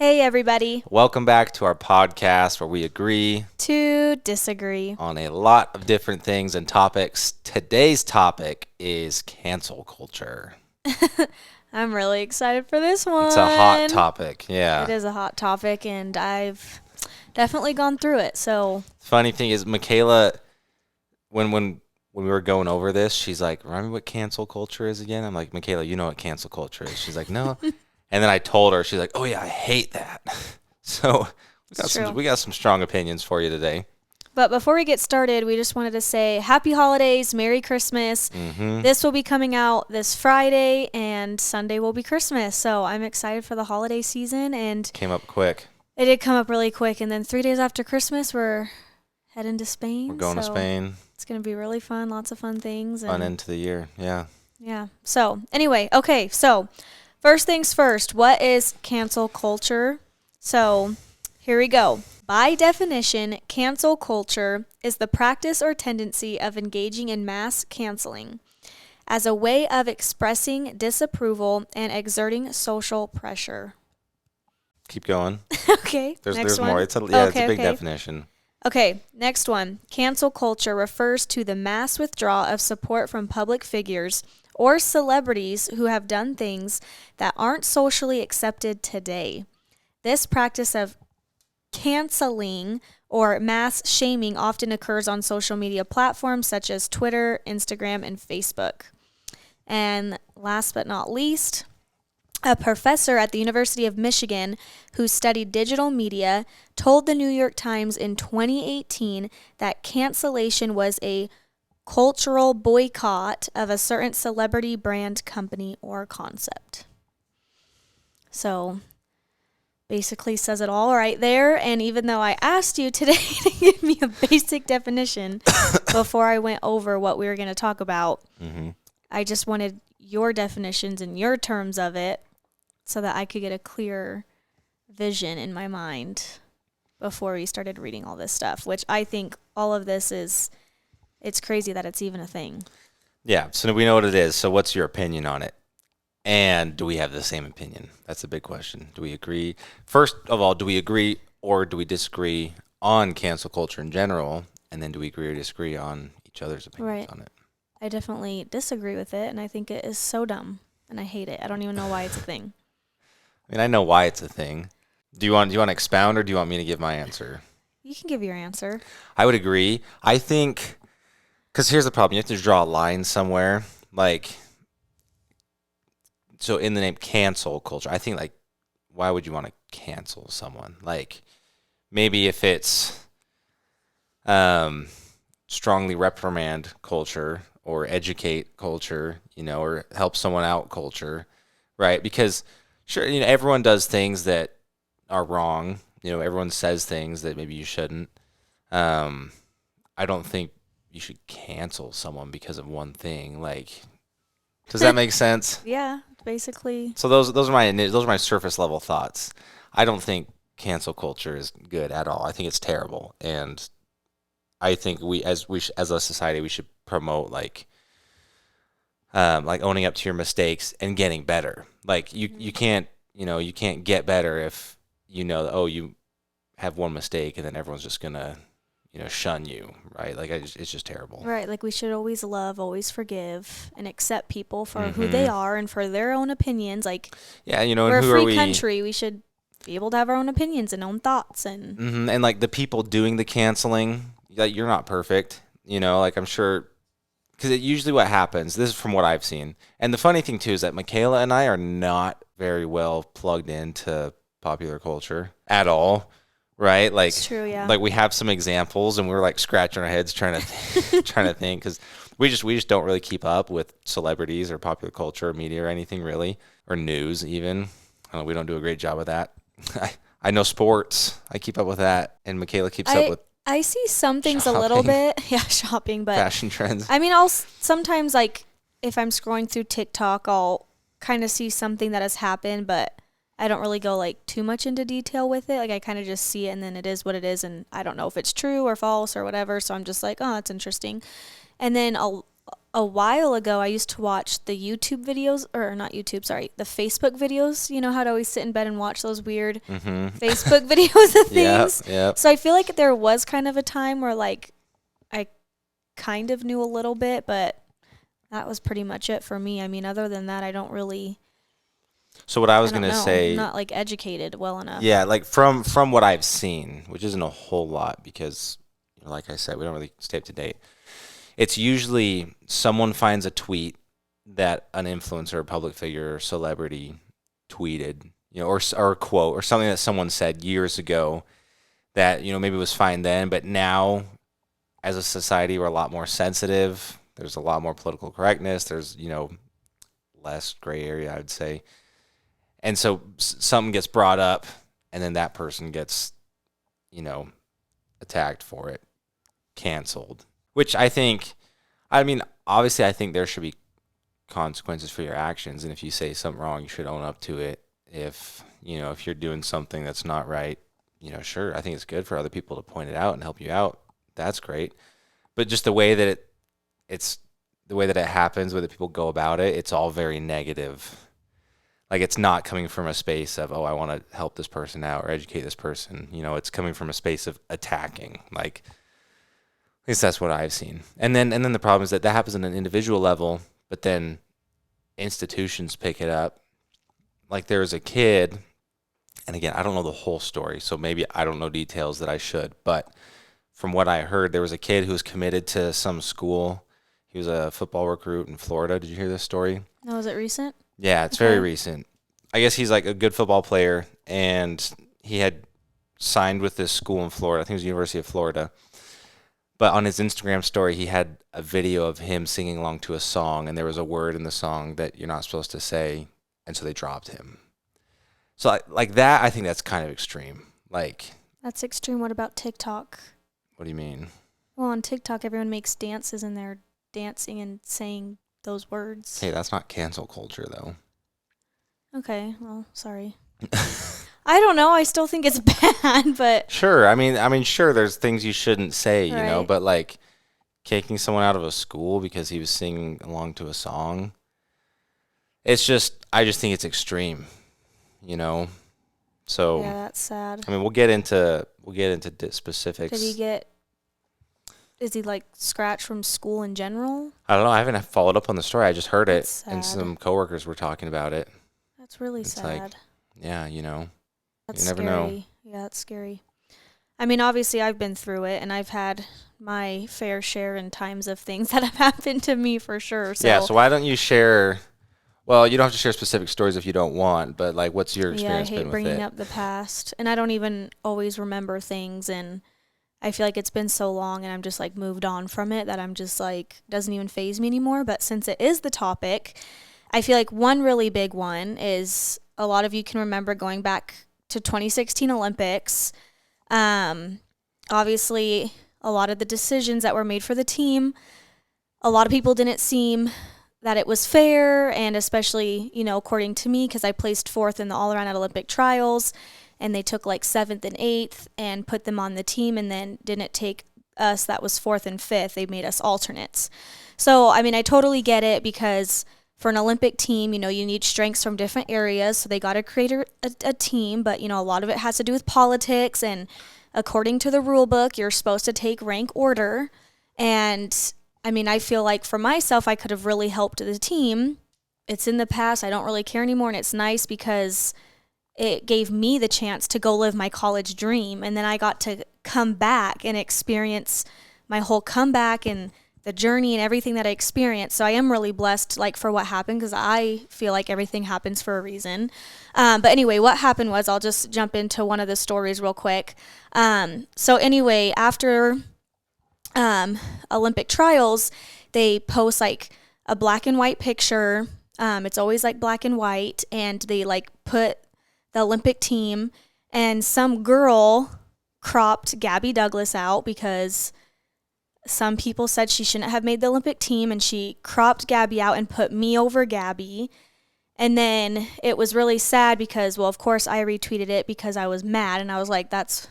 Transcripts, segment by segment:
Hey, everybody. Welcome back to our podcast where we agree To disagree. on a lot of different things and topics. Today's topic is cancel culture. I'm really excited for this one. It's a hot topic, yeah. It is a hot topic, and I've definitely gone through it. So, Funny thing is, Mykayla, when we were going over this, she's like, "Remind me what cancel culture is again?" I'm like, "Mykayla, you know what cancel culture is?" She's like, "No." And then I told her, she's like, "Oh yeah, I hate that." So we got some strong opinions for you today. But before we get started, we just wanted to say happy holidays, Merry Christmas. This will be coming out this Friday, and Sunday will be Christmas. So I'm excited for the holiday season. And Came up quick. it did come up really quick. And then 3 days after Christmas, we're heading to Spain. We're going to Spain. It's going to be really fun. Lots of fun things. Fun into the year, yeah. Yeah. So anyway, okay. So first things first, what is cancel culture? So here we go. By definition, cancel culture is the practice or tendency of engaging in mass canceling as a way of expressing disapproval and exerting social pressure. Keep going. Okay. There's more. It's a big definition. Okay, next one. Cancel culture refers to the mass withdrawal of support from public figures or celebrities who have done things that aren't socially accepted today. This practice of canceling or mass shaming often occurs on social media platforms such as Twitter, Instagram, and Facebook. And last but not least, a professor at the University of Michigan who studied digital media told the New York Times in 2018 that cancellation was a cultural boycott of a certain celebrity, brand, company, or concept. So basically says it all right there. And even though I asked you today to give me a basic definition before I went over what we were going to talk about, I just wanted your definitions and your terms of it so that I could get a clear vision in my mind before we started reading all this stuff, which I think all of this is, it's crazy that it's even a thing. Yeah, so we know what it is. So what's your opinion on it? And do we have the same opinion? That's a big question. Do we agree? First of all, do we agree or do we disagree on cancel culture in general? And then do we agree or disagree on each other's opinions on it? I definitely disagree with it, and I think it is so dumb, and I hate it. I don't even know why it's a thing. I mean, I know why it's a thing. Do you want to expound or do you want me to give my answer? You can give your answer. I would agree. I think, because here's the problem. You have to draw a line somewhere. Like, so in the name cancel culture, I think, like, why would you want to cancel someone? Like, maybe if it's strongly reprimand culture or educate culture, or help someone out culture, right? Because, sure, everyone does things that are wrong. Everyone says things that maybe you shouldn't. I don't think you should cancel someone because of one thing. Like, does that make sense? Yeah, basically. So those are my surface level thoughts. I don't think cancel culture is good at all. I think it's terrible, and I think as a society we should promote like owning up to your mistakes and getting better. Like you can't get better if you have one mistake and then everyone's just gonna shun you, right? Like it's just terrible. Right, like we should always love, always forgive, and accept people for who they are and for their own opinions. Like, yeah, we're a free country. We should be able to have our own opinions and own thoughts and and like the people doing the canceling, like you're not perfect, like I'm sure. Because usually what happens, this is from what I've seen, and the funny thing too is that Mykayla and I are not very well plugged into popular culture at all, right? Like, it's true, yeah. Like we have some examples, and we're like scratching our heads trying to think, because we just don't really keep up with celebrities or popular culture or media or anything really, or news even. I don't know, we don't do a great job of that. I know sports, I keep up with that, and Mykayla keeps up with. I see some things shopping. A little bit. Yeah, shopping, but fashion trends. I mean, I'll sometimes, like, if I'm scrolling through TikTok, I'll kind of see something that has happened, but I don't really go, like, too much into detail with it. Like, I kind of just see it, and then it is what it is, and I don't know if it's true or false or whatever, so I'm just like, oh, that's interesting. And then a while ago, I used to watch the YouTube videos, or not YouTube, sorry, the Facebook videos. You know how to always sit in bed and watch those weird Facebook videos of things? Yep. So I feel like there was kind of a time where, like, I kind of knew a little bit, but that was pretty much it for me. I mean, other than that, I don't really. So what I was I don't going to know. say, I'm not like educated well enough. yeah, like from what I've seen, which isn't a whole lot because, like I said, we don't really stay up to date. It's usually someone finds a tweet that an influencer, public figure, or celebrity tweeted, or a quote or something that someone said years ago that, maybe was fine then, but now as a society, we're a lot more sensitive. There's a lot more political correctness. There's, less gray area, I would say. And so something gets brought up and then that person gets, attacked for it, canceled. Which obviously I think there should be consequences for your actions. And if you say something wrong, you should own up to it. If you're doing something that's not right, sure, I think it's good for other people to point it out and help you out. That's great. But just the way that it happens, the way that people go about it, it's all very negative. Like, it's not coming from a space of, oh, I want to help this person out or educate this person. It's coming from a space of attacking. Like, at least that's what I've seen. And then the problem is that happens on an individual level, but then institutions pick it up. Like, there was a kid, and again, I don't know the whole story, so maybe I don't know details that I should, but from what I heard, there was a kid who was committed to some school. He was a football recruit in Florida. Did you hear this story? No, is it recent? Yeah, it's very recent. I guess he's like a good football player, and he had signed with this school in Florida. I think it was the University of Florida. But on his Instagram story, he had a video of him singing along to a song, and there was a word in the song that you're not supposed to say, and so they dropped him. So like that, I think that's kind of extreme. Like, that's extreme. What about TikTok? What do you mean? Well, on TikTok, everyone makes dances, and they're dancing and saying those words. Hey, that's not cancel culture, though. Okay, well, sorry. I don't know. I still think it's bad, but sure. I mean, sure. There's things you shouldn't say, right. But like kicking someone out of a school because he was singing along to a song. I just think it's extreme, So yeah, that's sad. I mean, we'll get into specifics. Is he like scratched from school in general? I don't know. I haven't followed up on the story. I just heard That's it, and sad. some coworkers were talking about it. That's really It's sad. like, yeah, That's you never scary. know. Yeah, that's scary. I mean, obviously, I've been through it, and I've had my fair share in times of things that have happened to me for sure. So. Yeah, so why don't you share? Well, you don't have to share specific stories if you don't want, but like, what's your experience been with it? Yeah, I hate bringing up the past, and I don't even always remember things, and I feel like it's been so long, and I'm just like moved on from it that I'm just like doesn't even faze me anymore. But since it is the topic, I feel like one really big one is a lot of you can remember going back to 2016 Olympics. Obviously, a lot of the decisions that were made for the team, a lot of people didn't seem that it was fair, and especially, according to me, because I placed 4th in the all-around at Olympic trials, and they took like 7th and 8th and put them on the team, and then didn't take us that was 4th and 5th. They made us alternates. So, I mean, I totally get it, because for an Olympic team, you need strengths from different areas, so they got to create a team, but, a lot of it has to do with politics, and according to the rule book, you're supposed to take rank order, and I mean, I feel like for myself, I could have really helped the team. It's in the past. I don't really care anymore, and it's nice because it gave me the chance to go live my college dream, and then I got to come back and experience my whole comeback and the journey and everything that I experienced. So I am really blessed, like, for what happened, because I feel like everything happens for a reason. But anyway, what happened was, I'll just jump into one of the stories real quick. So anyway, after Olympic trials, they post like a black and white picture. It's always like black and white, and they like put the Olympic team, and some girl cropped Gabby Douglas out because some people said she shouldn't have made the Olympic team, and she cropped Gabby out and put me over Gabby. And then it was really sad because, well, of course I retweeted it because I was mad, and I was like, that's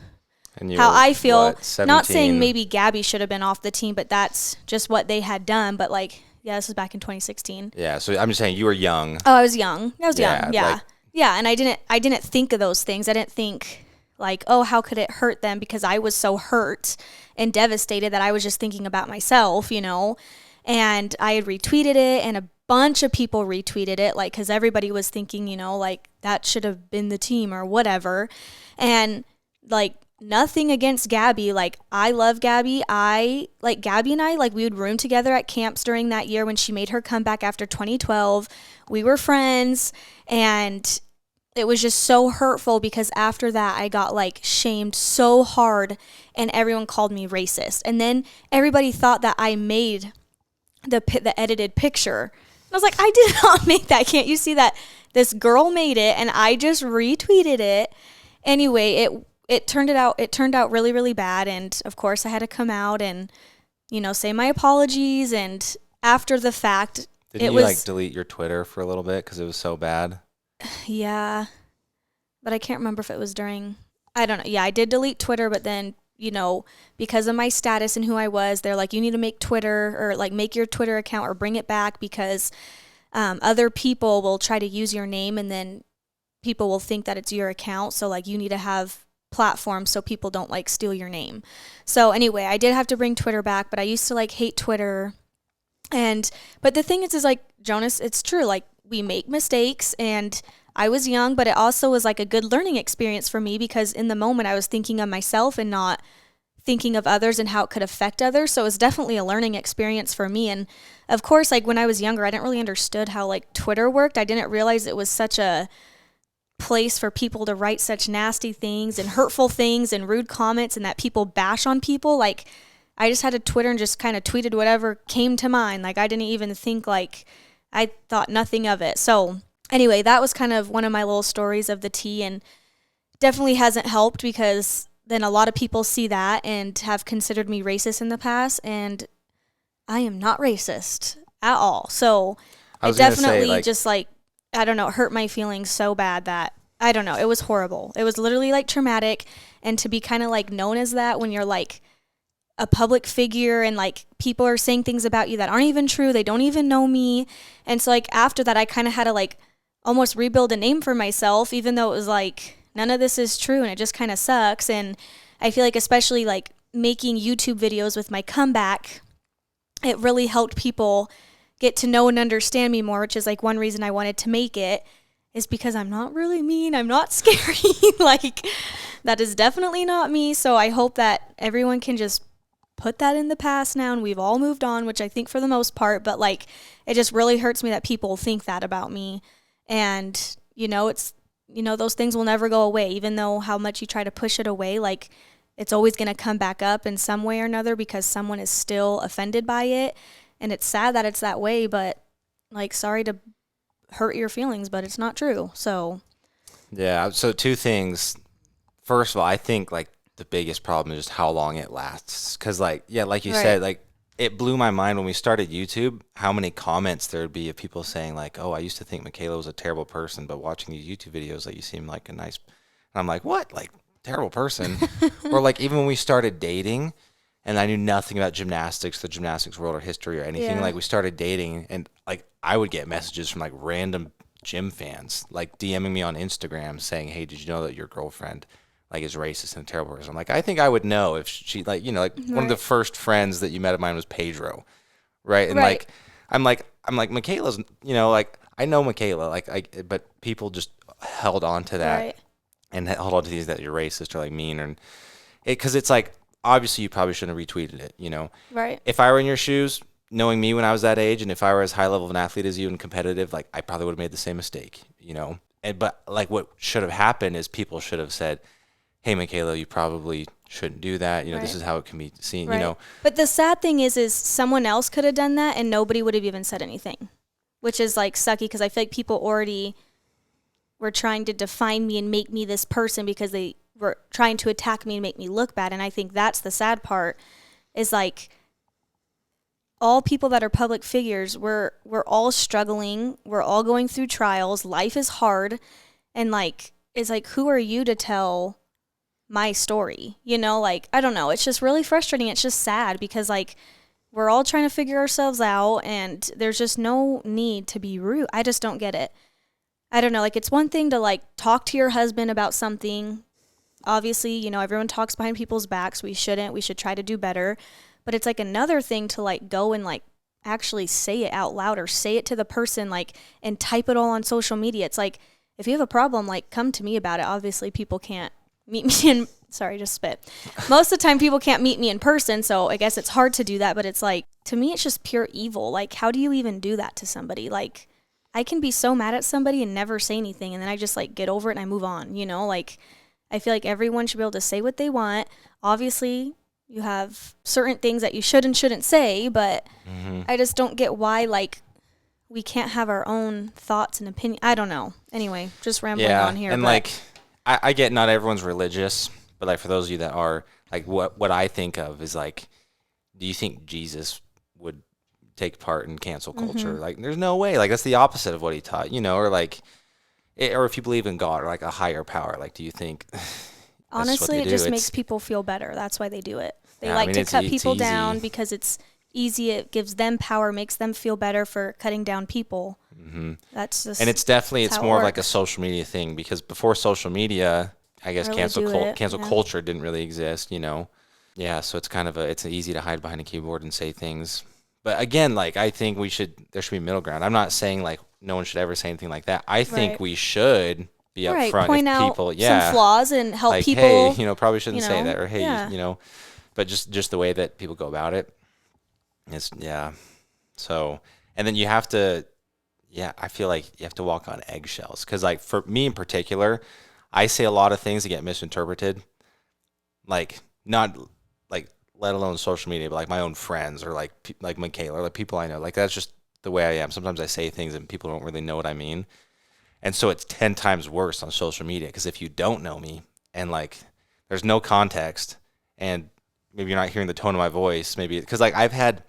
how I feel. Not saying maybe Gabby should have been off the team, but that's just what they had done. But like, Yeah, this was back in 2016. Yeah, so I'm just saying you were young. Oh, I was young. Yeah. Like, Yeah, and I didn't think of those things. I didn't think like, oh, how could it hurt them, because I was so hurt and devastated that I was just thinking about myself, you know. And I had retweeted it, and a bunch of people retweeted it, like, because everybody was thinking, you know, like, that should have been the team or whatever. And like, nothing against Gabby. Like, I love Gabby. Gabby and I, like, we would room together at camps during that year when she made her comeback after 2012. We were friends, and it was just so hurtful because after that I got like shamed so hard, and everyone called me racist. And then everybody thought that I made the edited picture. And I was like, I did not make that. Can't you see that this girl made it and I just retweeted it? Anyway, it turned out really, really bad, and of course I had to come out and, you know, say my apologies. And after the fact, didn't you like delete your Twitter for a little bit because it was so bad? Yeah, but I can't remember if it was during, I don't know. Yeah, I did delete Twitter, but then, you know, because of my status and who I was, they're like, you need to make Twitter, or like make your Twitter account or bring it back, because other people will try to use your name, and then people will think that it's your account. So like, you need to have platforms so people don't like steal your name. So anyway, I did have to bring Twitter back, but I used to like hate Twitter. But the thing is like, Jonas, it's true. Like, we make mistakes, and I was young, but it also was like a good learning experience for me, because in the moment I was thinking of myself and not thinking of others and how it could affect others. So it was definitely a learning experience for me. And of course, like, when I was younger, I didn't really understood how like Twitter worked. I didn't realize it was such a place for people to write such nasty things and hurtful things and rude comments, and that people bash on people. Like, I just had a Twitter and just kind of tweeted whatever came to mind. Like, I didn't even think, like, I thought nothing of it. So anyway, that was kind of one of my little stories of the tea, and definitely hasn't helped, because then a lot of people see that and have considered me racist in the past, and I am not racist at all. So it definitely just like, I don't know, hurt my feelings so bad that, I don't know, it was horrible. It was literally like traumatic. And to be kind of like known as that when you're like a public figure, and like people are saying things about you that aren't even true, they don't even know me. And so like after that, I kind of had to like almost rebuild a name for myself, even though it was like, none of this is true and it just kind of sucks. And I feel like, especially like making YouTube videos with my comeback, it really helped people get to know and understand me more, which is like one reason I wanted to make it, is because I'm not really mean, I'm not scary. Like, that is definitely not me. So I hope that everyone can just put that in the past now, and we've all moved on, which I think for the most part. But like, it just really hurts me that people think that about me. And, you know, it's, you know, those things will never go away, even though how much you try to push it away. Like, it's always going to come back up in some way or another, because someone is still offended by it. And it's sad that it's that way, but like, sorry to hurt your feelings, but it's not true. So yeah, so two things. First of all, I think like the biggest problem is just how long it lasts, because like, yeah, like you said, like, it blew my mind when we started YouTube how many comments there would be of people saying like, oh, I used to think Mykayla was a terrible person, but watching these YouTube videos, like, you seem like a nice, and I'm like, what, like, terrible person? Or like, even when we started dating and I knew nothing about gymnastics, the gymnastics world, or history or anything, like, we started dating, and like, I would get messages from like random gym fans like DMing me on Instagram saying, hey, did you know that your girlfriend like is racist and a terrible person? I'm like, I think I would know if she, like, you know, like, one of the first friends that you met of mine was Pedro, right? And like, I'm like Mykayla's, you know, like, I know Mykayla, but people just held on to that and held on to these that you're racist or like mean, or because it's like, obviously you probably shouldn't have retweeted it, you know? Right. If I were in your shoes, knowing me when I was that age, and if I were as high level of an athlete as you and competitive, like, I probably would have made the same mistake, you know? But like, what should have happened is people should have said, hey, Mykayla, you probably shouldn't do that. You know, this is how it can be seen, you know. But the sad thing is someone else could have done that and nobody would have even said anything, which is like sucky, because I feel like people already were trying to define me and make me this person because they were trying to attack me and make me look bad. And I think that's the sad part, is like, all people that are public figures, we're all struggling. We're all going through trials. Life is hard. And like, it's like, who are you to tell my story? You know, like, I don't know. It's just really frustrating. It's just sad, because like, we're all trying to figure ourselves out, and there's just no need to be rude. I just don't get it. I don't know. Like, it's one thing to like talk to your husband about something. Obviously, you know, everyone talks behind people's backs. We shouldn't. We should try to do better. But it's like another thing to like go and like actually say it out loud, or say it to the person, like, and type it all on social media. It's like, if you have a problem, like, come to me about it. Obviously, people can't meet me in, sorry, just spit. Most of the time, people can't meet me in person, so I guess it's hard to do that. But it's like, to me, it's just pure evil. Like, how do you even do that to somebody? Like, I can be so mad at somebody and never say anything, and then I just like get over it and I move on, you know? Like, I feel like everyone should be able to say what they want. Obviously, you have certain things that you should and shouldn't say, but I just don't get why, like, we can't have our own thoughts and opinion. I don't know. Anyway, just rambling on here. And like, I get not everyone's religious, but like for those of you that are, like, what I think of is like, do you think Jesus would take part in cancel culture? Like, there's no way. Like, that's the opposite of what he taught, you know, or like, or if you believe in God or like a higher power, like, do you think? Honestly, it just makes people feel better. That's why they do it. They like to cut people down because it's easy. It gives them power, makes them feel better for cutting down people. That's just, and it's definitely, it's more of like a social media thing, because before social media, I guess cancel culture didn't really exist, you know? Yeah. So it's kind of it's easy to hide behind a keyboard and say things. But again, like, I think there should be middle ground. I'm not saying like no one should ever say anything like that. I think we should be upfront. Point out people, some flaws and help like, people. Hey, you know, probably shouldn't say that, or hey, you know, but just the way that people go about it is, So, and then you have to, I feel like you have to walk on eggshells, because like for me in particular, I say a lot of things that get misinterpreted, like not like, let alone social media, but like my own friends, or like Mykayla, or like people I know. Like, that's just the way I am. Sometimes I say things and people don't really know what I mean. And so it's 10 times worse on social media, because if you don't know me and like there's no context, and maybe you're not hearing the tone of my voice, maybe because like I've had,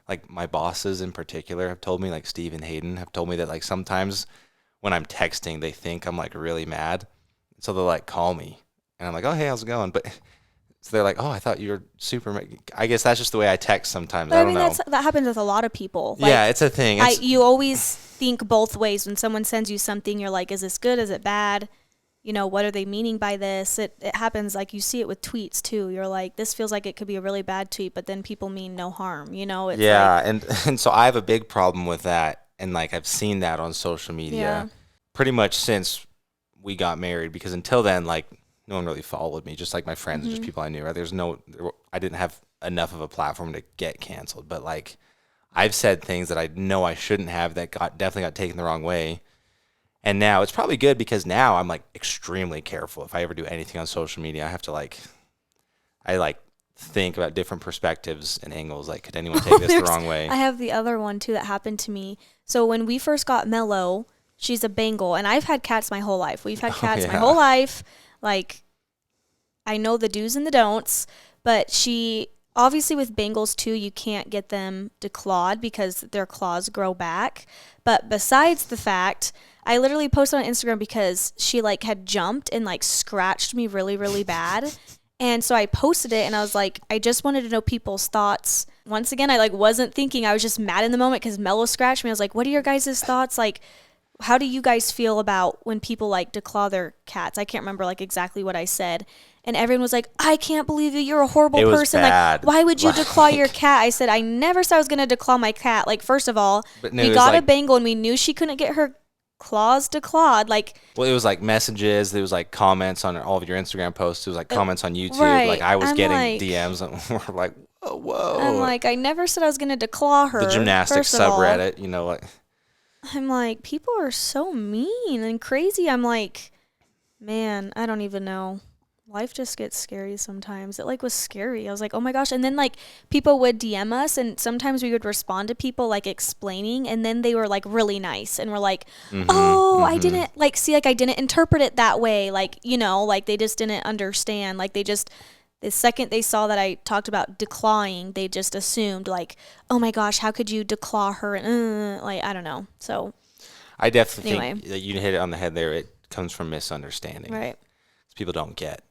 like, my bosses in particular have told me, like Steve and Hayden have told me that like sometimes when I'm texting, they think I'm like really mad. So they'll like call me and I'm like, oh, hey, how's it going? But so they're like, oh, I thought you were super. I guess that's just the way I text sometimes. But I don't know. that happens with a lot of people. Like, yeah, it's a thing. You always think both ways. When someone sends you something, you're like, is this good? Is it bad? You know, what are they meaning by this? It happens, like, you see it with tweets too. You're like, this feels like it could be a really bad tweet, but then people mean no harm, you know? It's and so I have a big problem with that. And like, I've seen that on social media pretty much since we got married, because until then, like, no one really followed me, just like my friends, just people I knew. Right? I didn't have enough of a platform to get canceled, but like, I've said things that I know I shouldn't have that definitely got taken the wrong way. And now it's probably good, because now I'm like extremely careful. If I ever do anything on social media, I have to I think about different perspectives and angles. Like, could anyone take this the wrong way? I have the other one too that happened to me. So when we first got Mello, she's a Bengal, and I've had cats my whole life. We've had cats my whole life. Like, I know the do's and the don'ts, but she, obviously with Bengals too, you can't get them declawed because their claws grow back. But besides the fact, I literally posted on Instagram because she like had jumped and like scratched me really, really bad. And so I posted it, and I was like, I just wanted to know people's thoughts. Once again, I like wasn't thinking. I was just mad in the moment because Mello scratched me. I was like, what are your guys' thoughts? Like, how do you guys feel about when people like declaw their cats? I can't remember like exactly what I said. And everyone was like, I can't believe you. You're a horrible person. Bad. Like, why would you declaw your cat? I said, I never said I was going to declaw my cat. Like, first of all, we got a Bengal, and we knew she couldn't get her claws declawed. Like, well, it was like messages. There was like comments on all of your Instagram posts. It was like comments on YouTube. Right. Like, I was getting like, DMs, and we're like, whoa. I'm like, I never said I was going to declaw her. The gymnastics subreddit, you know what? I'm like, people are so mean and crazy. I'm like, man, I don't even know. Life just gets scary sometimes. It like was scary. I was like, oh my gosh. And then like people would DM us, and sometimes we would respond to people like explaining, and then they were like really nice and we're like, I didn't like see, like I didn't interpret it that way. Like, you know, like they just didn't understand. Like they just, the second they saw that I talked about declawing, they just assumed like, oh my gosh, how could you declaw her? And like, I don't know. So I definitely think that you hit it on the head there. It comes from misunderstanding. Right. People don't get.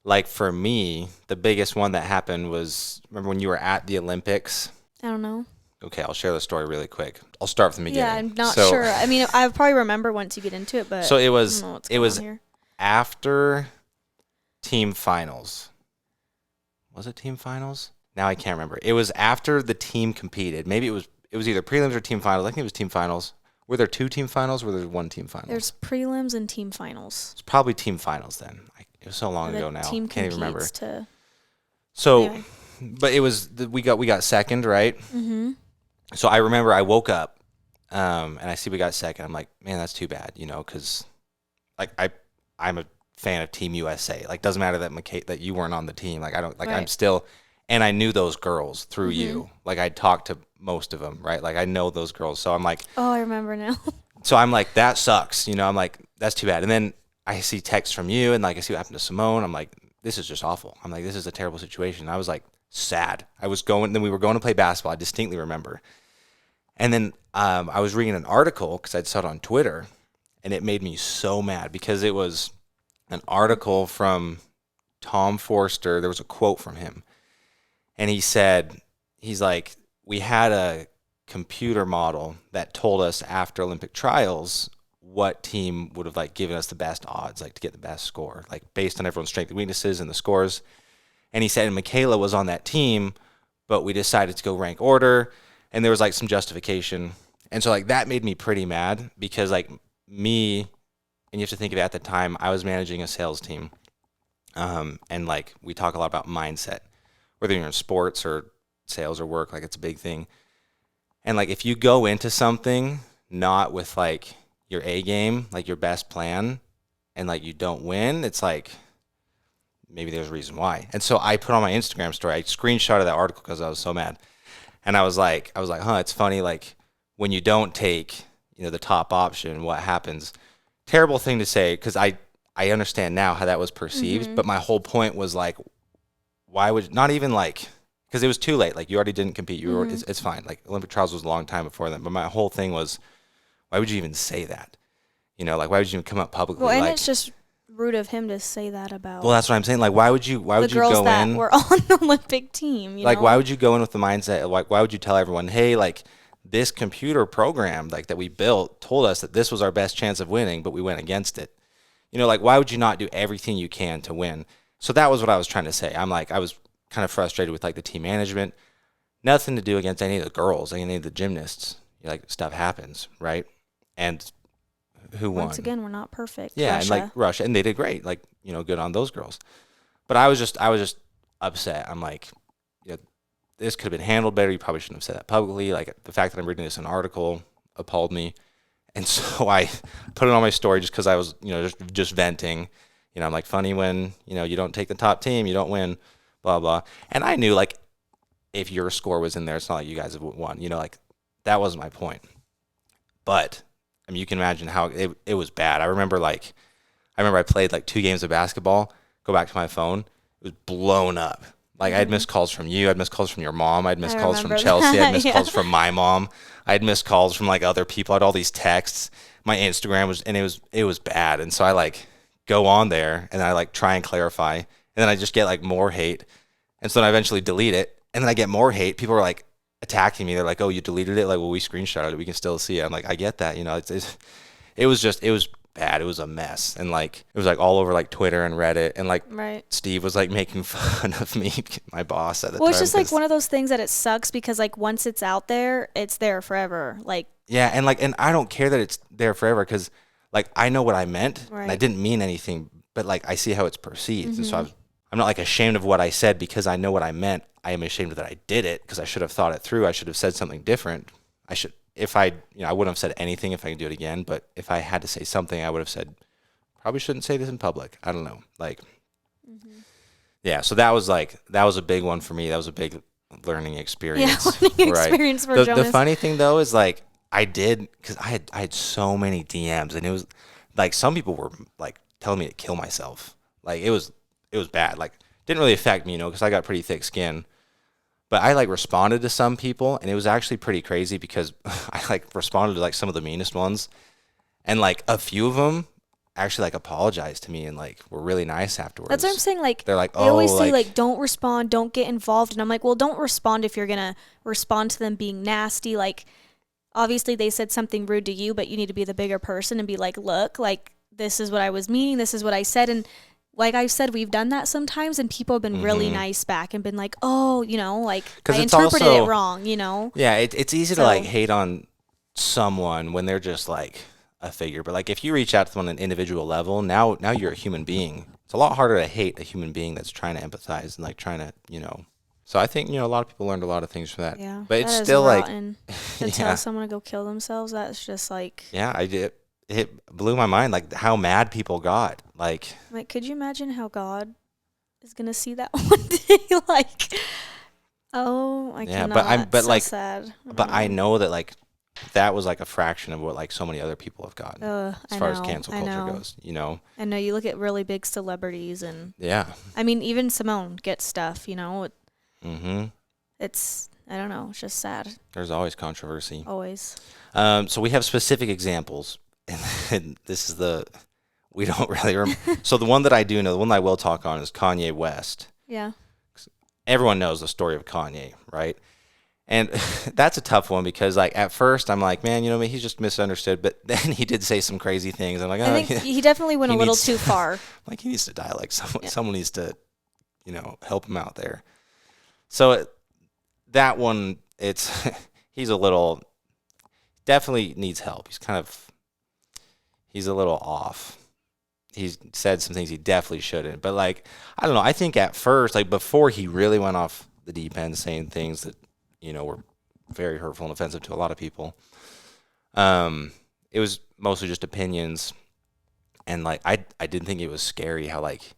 Like for me, the biggest one that happened was, remember when you were at the Olympics I don't know. Okay, I'll share the story really quick. I'll start from the beginning. Yeah, I'm not sure. I mean, I probably remember once you get into it, but so it was I don't know what's going on here. after team finals. Was it team finals? Now I can't remember. It was after the team competed. Maybe it was either prelims or team finals. I think it was team finals. Were there 2 team finals? Or were there 1 team finals? There's prelims and team finals. It's probably team finals then. It was so long ago now. Team Can't even remember. So, anyway. But it was we got second, right? Mm-hmm. So I remember I woke up, and I see we got second. I'm like, man, that's too bad, because like I'm a fan of Team USA. Like, doesn't matter that you weren't on the team. Like, I don't like. Right. I'm still, and I knew those girls through you. Like, I talked to most of them, right? Like, I know those girls. So I'm like, oh, I remember now. So I'm like, that sucks. I'm like, that's too bad. And then I see texts from you, and like I see what happened to Simone. I'm like, this is just awful. I'm like, this is a terrible situation. I was like sad. Then we were going to play basketball. I distinctly remember. And then I was reading an article because I'd saw it on Twitter, and it made me so mad because it was an article from Tom Forster. There was a quote from him, and he's like, we had a computer model that told us after Olympic trials what team would have like given us the best odds, like to get the best score, like based on everyone's strengths and weaknesses and the scores. And he said, and Mykayla was on that team, but we decided to go rank order. And there was like some justification. And so like that made me pretty mad because like me, and you have to think of it at the time, I was managing a sales team. And like we talk a lot about mindset, whether you're in sports or sales or work, like it's a big thing. And like if you go into something not with like your A game, like your best plan, and like you don't win, it's like maybe there's a reason why. And so I put on my Instagram story, I screenshotted that article because I was so mad. And I was like, it's funny, like when you don't take, the top option, what happens? Terrible thing to say because I understand now how that was perceived, but my whole point was like, why would not even like, because it was too late. Like you already didn't compete. You were, it's fine. Like Olympic trials was a long time before then. But my whole thing was, why would you even say that? Like why would you even come up publicly? Well, and like, it's just rude of him to say that about. Well, that's what I'm saying. Like why would you go in? The girls that were on the Olympic team. Like why would you go in with the mindset? Like why would you tell everyone, hey, like this computer program like that we built told us that this was our best chance of winning, but we went against it. Like why would you not do everything you can to win? So that was what I was trying to say. I was kind of frustrated with like the team management. Nothing to do against any of the girls, any of the gymnasts. Like stuff happens, right? And who won? Once again, we're not perfect. Yeah, Russia. and like Russia, and they did great. Like good on those girls. But I was just upset. I'm like, this could have been handled better. You probably shouldn't have said that publicly. Like the fact that I'm reading this in an article appalled me. And so I put it on my story just because I was, just venting. I'm like, funny when, you don't take the top team, you don't win, blah, blah. And I knew, like, if your score was in there, it's not like you guys have won. Like, that wasn't my point. But, I mean, you can imagine how it was bad. I remember I played, like, 2 games of basketball, go back to my phone, it was blown up. Like, I had missed calls from you. I had missed calls from your mom. I had missed calls from Chelsea. I had missed calls from my mom. I had missed calls from, like, other people. I had all these texts. My Instagram was, and it was bad. And so I, like, go on there, and I, like, try and clarify. And then I just get, like, more hate. And so then I eventually delete it. And then I get more hate. People are, like, attacking me. They're like, oh, you deleted it? Like, well, we screenshotted it. We can still see it. I'm like, I get that. It was bad. It was a mess. And like it was like all over like Twitter and Reddit, and like Steve was like making fun of me, my boss at the time. Well, it's just like one of those things that it sucks because like once it's out there, it's there forever. Like yeah, and I don't care that it's there forever because like I know what I meant and I didn't mean anything, but like I see how it's perceived, and so I'm not like ashamed of what I said because I know what I meant. I am ashamed that I did it because I should have thought it through. I should have said something different. I wouldn't have said anything if I could do it again, but if I had to say something, I would have said, probably shouldn't say this in public. I don't know. Like, yeah, so that was a big one for me. That was a big learning experience. Yeah, learning experience for Jonas. The funny thing, though, is like, because I had so many DMs, and it was like, some people were like telling me to kill myself. Like, it was bad. Like, didn't really affect me, because I got pretty thick skin. But I like responded to some people, and it was actually pretty crazy because I like responded to like some of the meanest ones, and like a few of them, actually like apologized to me and like were really nice afterwards. That's what I'm saying. Like, they're like, they always say, like, don't respond, don't get involved. And I'm like, well, don't respond if you're going to respond to them being nasty. Like, obviously they said something rude to you, but you need to be the bigger person and be like, look, like, this is what I was meaning. This is what I said. And like I've said, we've done that sometimes, and people have been really nice back and been like, oh, like, I interpreted it wrong, Yeah, it's easy to like hate on someone when they're just like a figure. But like if you reach out to them on an individual level, now you're a human being. It's a lot harder to hate a human being that's trying to empathize and like trying to, So I think, a lot of people learned a lot of things from that. Yeah. But it's still like to tell someone to go kill themselves, that's just like. Yeah, I did. It blew my mind, like how mad people got. Like, could you imagine how God is gonna see that one day? Like, oh, I cannot. But so like, sad. I know that like that was like a fraction of what like so many other people have gotten as far as cancel culture goes. I know you look at really big celebrities and yeah. I mean, even Simone gets stuff. It's I don't know. It's just sad. There's always controversy. Always. So we have specific examples, and this is we don't really so the one that I do know, the one that I will talk on is Kanye West. Yeah. Everyone knows the story of Kanye, right? And that's a tough one because, like, at first I'm like, man, he's just misunderstood. But then he did say some crazy things. I'm like, I think he definitely went a little too far. Like, he needs to die. Like, someone needs to, help him out there. So that one, he's definitely needs help. He's a little off. He's said some things he definitely shouldn't. But, like, I don't know. I think at first, like, before he really went off the deep end saying things that, were very hurtful and offensive to a lot of people. It was mostly just opinions. And, like, I didn't think it was scary how, like,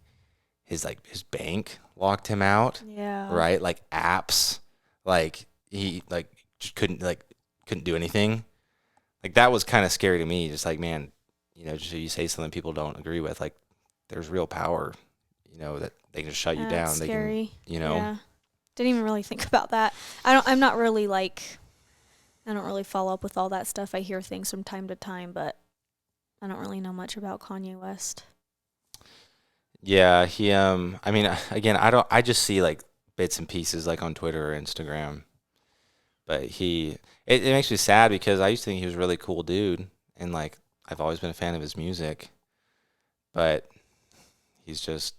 his bank locked him out. Yeah. Right? Like, apps. Like, he, like, just couldn't do anything. Like, that was kind of scary to me. Just like, man, just you say something people don't agree with, like, there's real power, that they can just shut you down. Scary. They can, Yeah. Didn't even really think about that. I'm not really like, I don't really follow up with all that stuff. I hear things from time to time, but I don't really know much about Kanye West. Yeah, he I mean, again, I just see like bits and pieces like on Twitter or Instagram. But it makes me sad because I used to think he was a really cool dude, and like I've always been a fan of his music. But he's just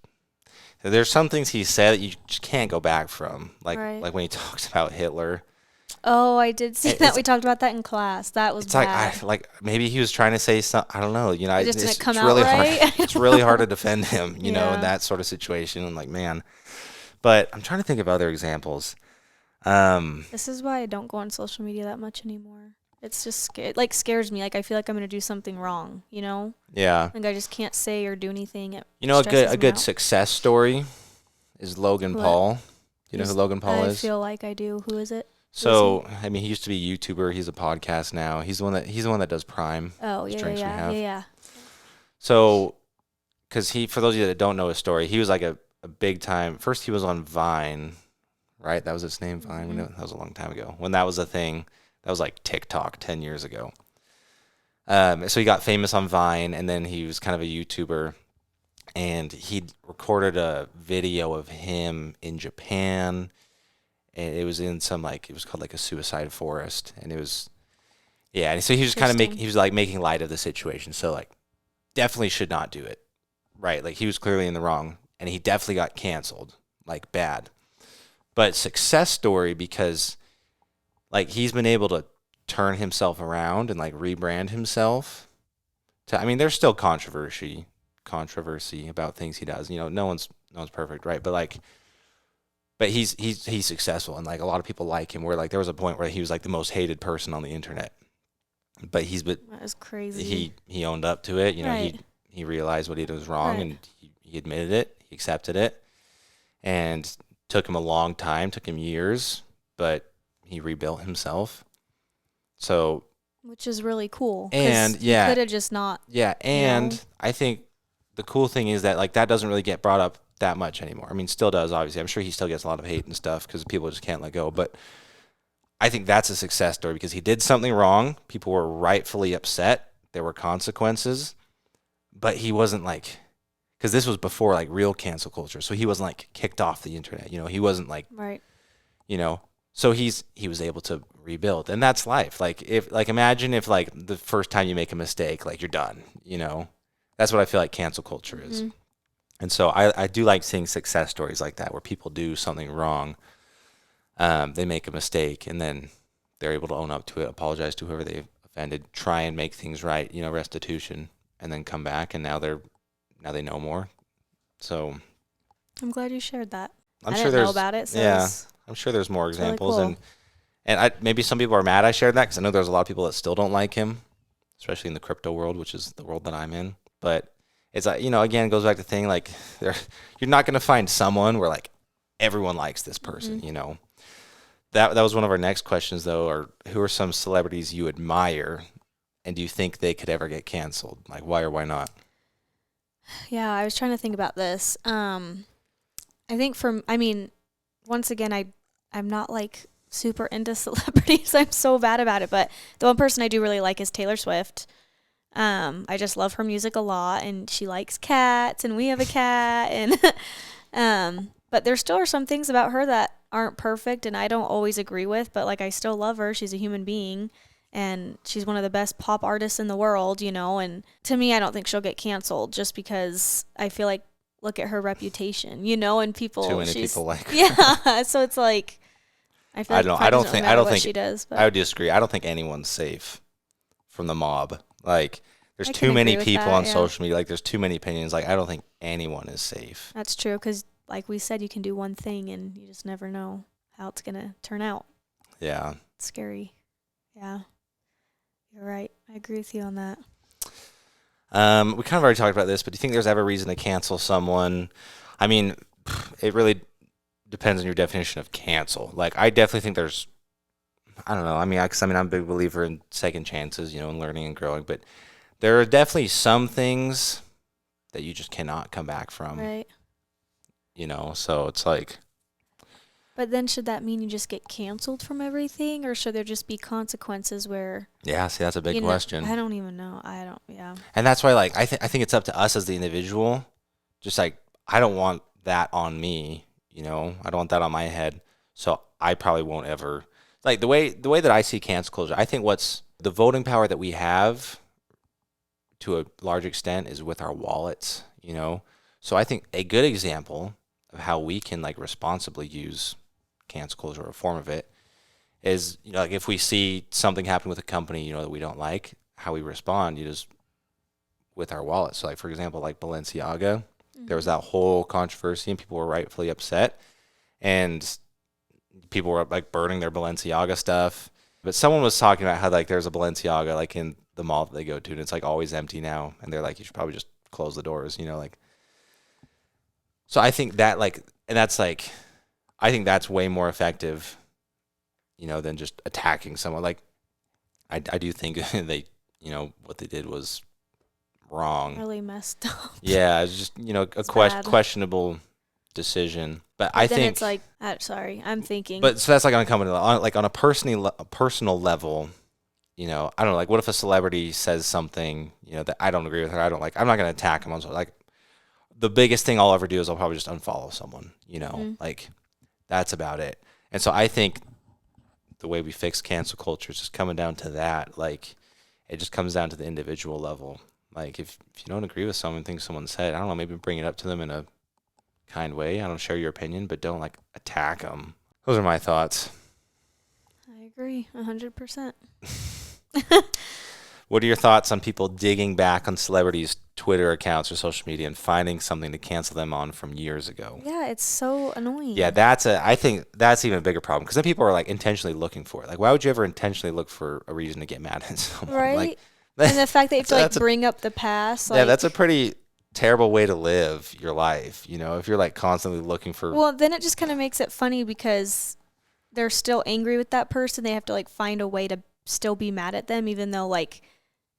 there's some things he said that you just can't go back from. Like like when he talks about Hitler. Oh, I did see that. We talked about that in class. That was bad. Like maybe he was trying to say something. I don't know. It just didn't come out really right. hard. It's really hard to defend him, in that sort of situation. And like, man. But I'm trying to think of other examples. This is why I don't go on social media that much anymore. It's just scares me. Like I feel like I'm gonna do something wrong. Yeah. Like I just can't say or do anything. A good success story is Logan Paul. You know who Logan Paul is? I feel like I do. Who is it? So I mean, he used to be a YouTuber. He's a podcast now. He's the one that does Prime. Oh yeah. So, because for those of you that don't know his story, he was like a big time. First, he was on Vine, right? That was its name, Vine. That was a long time ago when that was a thing. That was like TikTok 10 years ago. So he got famous on Vine, and then he was kind of a YouTuber, and he recorded a video of him in Japan. And it was in it was called like a suicide forest. And it was, yeah. And so he was kind of he was like making light of the situation. So like definitely should not do it. Right. Like he was clearly in the wrong, and he definitely got canceled, like bad. But success story because like he's been able to turn himself around and like rebrand himself I mean, there's still controversy about things he does. No one's perfect. Right. But he's successful, and like a lot of people like him. Where like there was a point where he was like the most hated person on the internet, but that was crazy. He owned up to it. Right. He realized what he did was wrong, and he admitted it. He accepted it, and took him a long time. Took him years, but he rebuilt himself. So, which is really cool. And he could have just not. Yeah, and I think the cool thing is that like that doesn't really get brought up that much anymore. I mean, still does, obviously. I'm sure he still gets a lot of hate and stuff because people just can't let go. But I think that's a success story because he did something wrong. People were rightfully upset. There were consequences. but he wasn't like, because this was before like real cancel culture, so he wasn't like kicked off the internet. You know, he wasn't like, Right. you know, so he was able to rebuild, and that's life. Like if like imagine if like the first time you make a mistake, like you're done. You know, that's what I feel like cancel culture is. Mm-hmm. And so I do like seeing success stories like that where people do something wrong, they make a mistake, and then they're able to own up to it, apologize to whoever they offended, try and make things right, you know, restitution, and then come back, and now they know more. So I'm glad you shared that. I'm I sure didn't know there's about it, so yeah, I'm sure there's more it's really examples, cool. and maybe some people are mad I shared that because I know there's a lot of people that still don't like him, especially in the crypto world, which is the world that I'm in. But it's like, you know, again, it goes back to the thing like you're not gonna find someone where like everyone likes this person, Mm-hmm. you know. That was one of our next questions though, or who are some celebrities you admire and do you think they could ever get canceled? Like why or why not? Yeah, I was trying to think about this. I think I mean, once again, I'm not like super into celebrities. I'm so bad about it, but the one person I do really like is Taylor Swift. I just love her music a lot, and she likes cats, and we have a cat, and but there still are some things about her that aren't perfect, and I don't always agree with, but like I still love her. She's a human being, and she's one of the best pop artists in the world, you know. And to me, I don't think she'll get canceled just because I feel like look at her reputation, you know, and Too people, many she's people like her. yeah. So it's like I feel I like don't it know. probably doesn't really matter what she does, I but would disagree. I don't think anyone's safe from the mob. Like there's I too can many agree with people that. on Yeah, social media. Like there's too many opinions. Like I don't think anyone is safe. that's true. Because like we said, you can do one thing, and you just never know how it's gonna turn out. Yeah. It's scary. Yeah, you're right. I agree with you on that. We kind of already talked about this, but do you think there's ever reason to cancel someone? I mean, it really depends on your definition of cancel. Like, I definitely think there's, I don't know. I mean, I'm a big believer in second chances, you know, and learning and growing. But there are definitely some things that you just cannot come back from, Right. you know. So it's like, But then should that mean you just get canceled from everything, or should there just be consequences where yeah. See, that's a big you know? question, I don't even know. I don't. Yeah. and that's why, like, I think it's up to us as the individual. Just like, I don't want that on me, you know. I don't want that on my head. So I probably won't ever like the way that I see cancel culture. I think what's the voting power that we have to a large extent is with our wallets, you know. So I think a good example of how we can like responsibly use cancel culture or a form of it is, you know, like if we see something happen with a company, you know, that we don't like, how we respond, you just with our wallet. So like for example, like Balenciaga, there was Mm-hmm. that whole controversy and people were rightfully upset and people were like burning their Balenciaga stuff. But someone was talking about how like there's a Balenciaga like in the mall that they go to and it's like always empty now and they're like you should probably just close the doors, you know, like so I think that like and that's like I think that's way more effective, you know, than just attacking someone. Like I do think they, you know, what they did was wrong. Really messed up. Yeah, it's just, you know, a It's bad. questionable decision. But But I then think it's like, sorry, I'm thinking. but so that's like on a company like on a personal level, you know, I don't know, like what if a celebrity says something, you know, that I don't agree with her. I don't like I'm not gonna attack him. Like the biggest thing I'll ever do is I'll probably just unfollow someone, you know, Mhm. like that's about it. And so I think the way we fix cancel culture is just coming down to that. Like it just comes down to the individual level. Like if you don't agree with someone, think someone said, I don't know, maybe bring it up to them in a kind way. I don't share your opinion, but don't like attack them. Those are my thoughts. I agree, 100%. What are your thoughts on people digging back on celebrities' Twitter accounts or social media and finding something to cancel them on from years ago? Yeah, it's so annoying. Yeah, I think that's even a bigger problem because then people are like intentionally looking for it. Like, why would you ever intentionally look for a reason to get mad at someone? Right? Like, And the fact that you have to like that's a, bring up the past, yeah, like, that's a pretty terrible way to live your life. You know, if you're like constantly looking for, well, then it just kind of makes it funny because they're still angry with that person. They have to like find a way to still be mad at them, even though like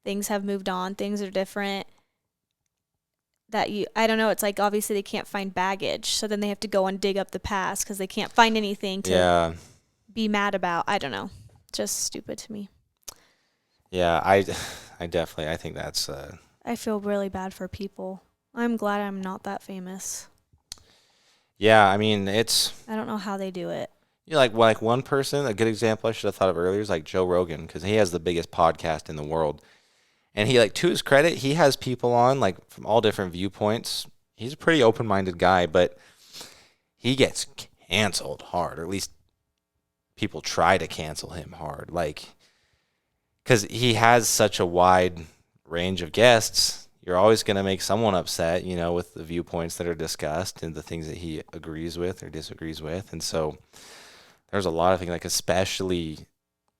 things have moved on, things are different. I don't know, it's like obviously they can't find baggage. So then they have to go and dig up the past because they can't find anything to yeah, be mad about. I don't know. Just stupid to me. yeah. I definitely, I think that's I feel really bad for people. I'm glad I'm not that famous. Yeah, I mean, it's I don't know how they do it. like one person, a good example I should have thought of earlier is like Joe Rogan, because he has the biggest podcast in the world. And he, like, to his credit, he has people on like from all different viewpoints. He's a pretty open-minded guy, but he gets canceled hard, or at least people try to cancel him hard. Like, because he has such a wide range of guests, you're always going to make someone upset, with the viewpoints that are discussed and the things that he agrees with or disagrees with. And so there's a lot of things, like especially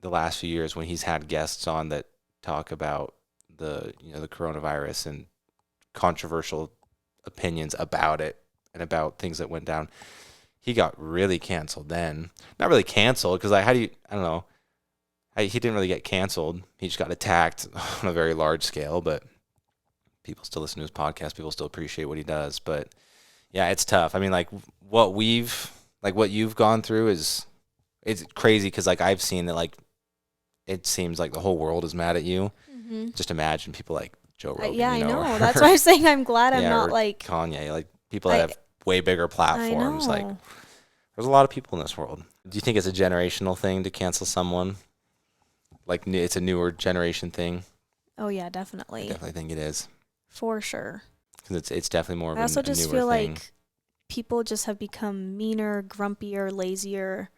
the last few years when he's had guests on that talk about the coronavirus and controversial opinions about it and about things that went down. He got really canceled then. Not really canceled, because like, I don't know. He didn't really get canceled. He just got attacked on a very large scale, but people still listen to his podcast. People still appreciate what he does. But yeah, it's tough. I mean, like what you've gone through it's crazy, because like I've seen that, like it seems like the whole world is mad at you. Mm-hmm. Just imagine people like Joe Rogan. Yeah, I know. That's why I'm saying I'm glad I'm not like Kanye, like people that have way bigger platforms. Like there's a lot of people in this world. Do you think it's a generational thing to cancel someone? Like it's a newer generation thing? Oh yeah, definitely. I definitely think it is. For sure. Because it's definitely more of I also just newer feel thing. like people just have become meaner, grumpier, lazier.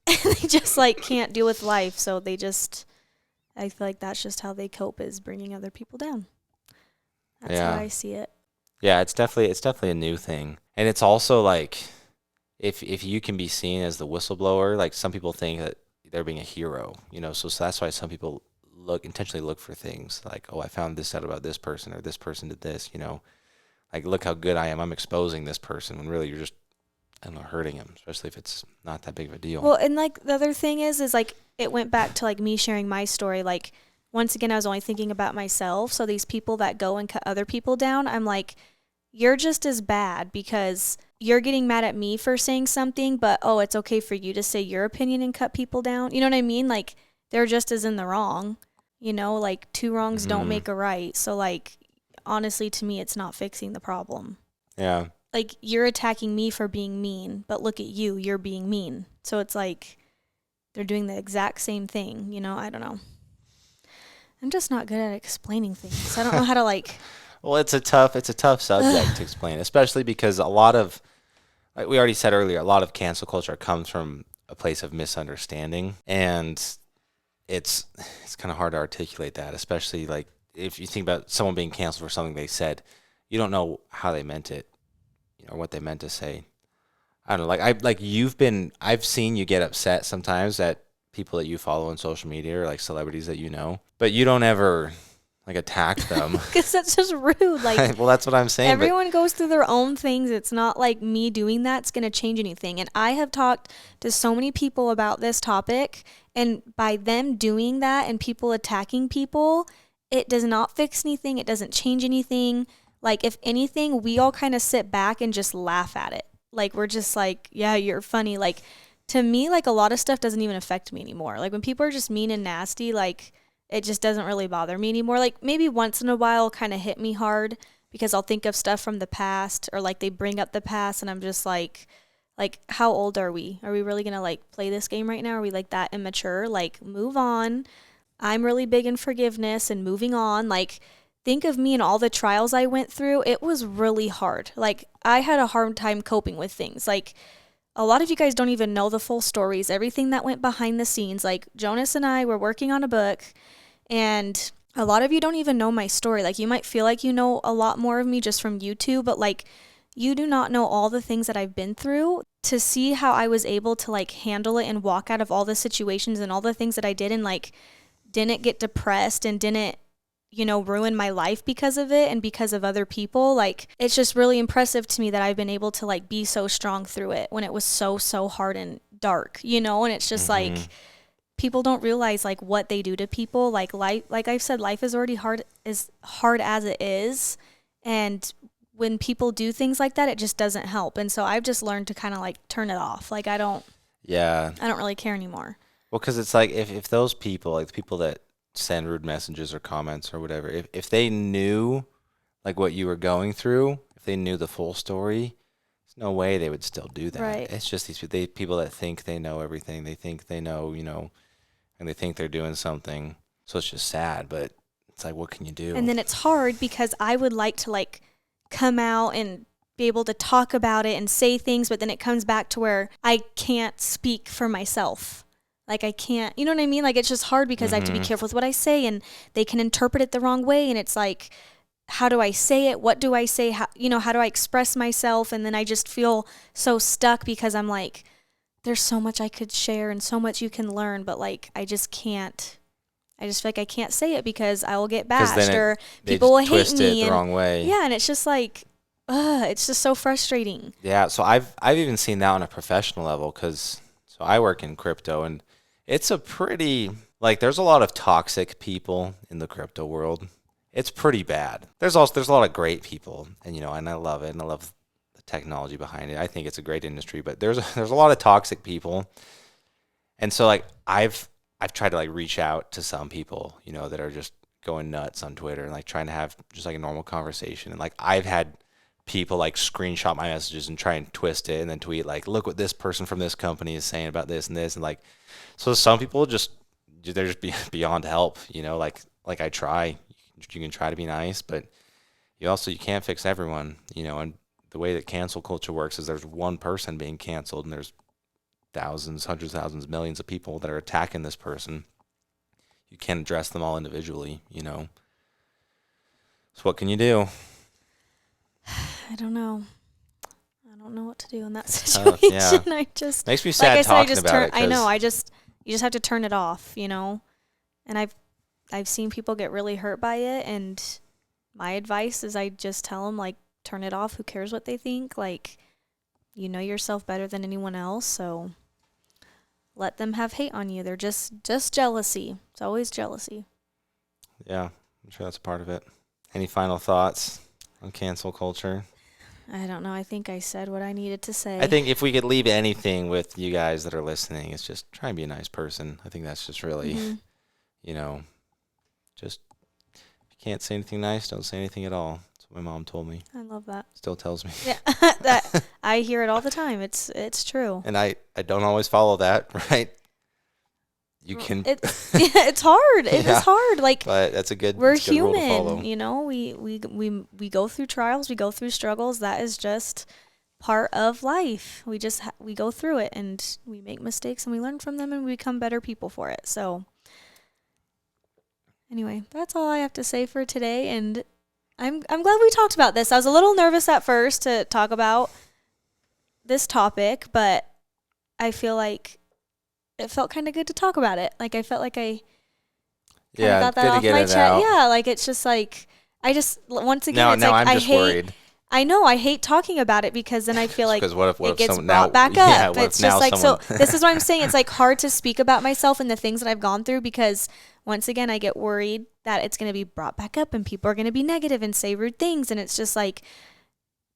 They just like can't deal with life, so I feel like that's just how they cope, is bringing other people down. That's how I see it. Yeah, it's definitely a new thing. And it's also like if you can be seen as the whistleblower, like some people think that they're being a hero, so that's why some people intentionally look for things like, oh, I found this out about this person, or this person did this, like, look how good I am. I'm exposing this person, when really you're just, I don't know, hurting him, especially if it's not that big of a deal. Well, and like the other thing is like it went back to like me sharing my story. Like once again, I was only thinking about myself. So these people that go and cut other people down, I'm like, you're just as bad, because you're getting mad at me for saying something, but it's okay for you to say your opinion and cut people down. You know what I mean? Like they're just as in the wrong, like two wrongs don't make a right. So like, honestly, to me, it's not fixing the problem. Yeah. Like you're attacking me for being mean, but look at you're being mean. So it's like they're doing the exact same thing, I don't know. I'm just not good at explaining things. I don't know how to like. Well, it's a tough subject to explain, especially because a lot of, like we already said earlier, a lot of cancel culture comes from a place of misunderstanding, and it's kind of hard to articulate that, especially like if you think about someone being canceled for something they said, you don't know how they meant it, or what they meant to say. I don't know. I've seen you get upset sometimes at people that you follow on social media, or like celebrities that but you don't ever like attack them. Because that's just rude. Like, well, that's what I'm saying. Everyone goes through their own things. It's not like me doing that's going to change anything. And I have talked to so many people about this topic, and by them doing that and people attacking people, it does not fix anything. It doesn't change anything. Like, if anything, we all kind of sit back and just laugh at it. Like, we're just like, yeah, you're funny. Like, to me, like, a lot of stuff doesn't even affect me anymore. Like, when people are just mean and nasty, like, it just doesn't really bother me anymore. Like, maybe once in a while kind of hit me hard, because I'll think of stuff from the past, or like they bring up the past, and I'm just like, how old are we? Are we really going to like play this game right now? Are we like that immature? Like, move on. I'm really big in forgiveness and moving on. Like, think of me and all the trials I went through. It was really hard. Like, I had a hard time coping with things. Like, a lot of you guys don't even know the full stories, everything that went behind the scenes. Like, Jonas and I were working on a book, and a lot of you don't even know my story. Like, you might feel like you know a lot more of me just from YouTube, but like, you do not know all the things that I've been through. To see how I was able to like handle it and walk out of all the situations and all the things that I did, and like didn't get depressed and didn't, ruin my life because of it and because of other people. Like, it's just really impressive to me that I've been able to like be so strong through it when it was so hard and dark, and it's just like, people don't realize like what they do to people. Like, life, like I've said, life is already hard as it is. And when people do things like that, it just doesn't help. And so I've just learned to kind of like turn it off. Like, I don't really care anymore. Well, because it's like if those people, like the people that send rude messages or comments or whatever. If they knew like what you were going through, if they knew the full story, there's no way they would still do that. Right. It's just these people that think they know everything. They think they know, and they think they're doing something. So it's just sad, but it's like, what can you do? And then it's hard because I would like to like come out and be able to talk about it and say things, but then it comes back to where I can't speak for myself. Like I can't, you know what I mean? Like it's just hard because I have to be careful with what I say and they can interpret it the wrong way. And it's like, how do I say it? What do I say? How do I express myself? And then I just feel so stuck because I'm like, there's so much I could share and so much you can learn, but like, I just can't. I just feel like I can't say it because I will get bashed or people will hate twist me. It the wrong way. Yeah, and it's just like, it's just so frustrating. Yeah, so I've even seen that on a professional level because I work in crypto and it's a pretty like there's a lot of toxic people in the crypto world. It's pretty bad. There's a lot of great people and and I love it and I love the technology behind it. I think it's a great industry, but there's a lot of toxic people. And so like I've tried to like reach out to some people, that are just going nuts on Twitter and like trying to have just like a normal conversation. And like I've had people like screenshot my messages and try and twist it and then tweet like, look what this person from this company is saying about this and this. And like, so some people they're just beyond help, like I try, you can try to be nice, but you can't fix everyone, and the way that cancel culture works is there's one person being canceled and there's thousands, hundreds of thousands, millions of people that are attacking this person. You can't address them all individually, So what can you do? I don't know. I don't know what to do in that situation. Yeah. I just makes me sad talking about it. I know. You just have to turn it off, And I've seen people get really hurt by it, and my advice is I just tell them like turn it off. Who cares what they think? Like you know yourself better than anyone else, so let them have hate on you. They're just jealousy. It's always jealousy. Yeah, I'm sure that's part of it. Any final thoughts on cancel culture? I don't know. I think I said what I needed to say. I think if we could leave anything with you guys that are listening, it's just try and be a nice person. I think that's just really, just if you can't say anything nice, don't say anything at all. That's what my mom told me. I love that. Still tells me. Yeah, I hear it all the time. It's true. And I don't always follow that, right? You can. It's hard. It is hard. Like, but that's a good. We're it's a good rule to follow. human. We go through trials. We go through struggles. That is just part of life. We just we go through it and we make mistakes and we learn from them and we become better people for it. So, anyway, that's all I have to say for today. And I'm glad we talked about this. I was a little nervous at first to talk about this topic, but I feel like it felt kind of good to talk about it. Like I felt like I got that off my chest. Yeah, like it's just like I just once again it's like I'm just worried. I know I hate talking about it because then I feel like what it gets brought back up. It's just like so this is what I'm saying. It's like hard to speak about myself and the things that I've gone through because once again I get worried that it's going to be brought back up and people are going to be negative and say rude things, and it's just like,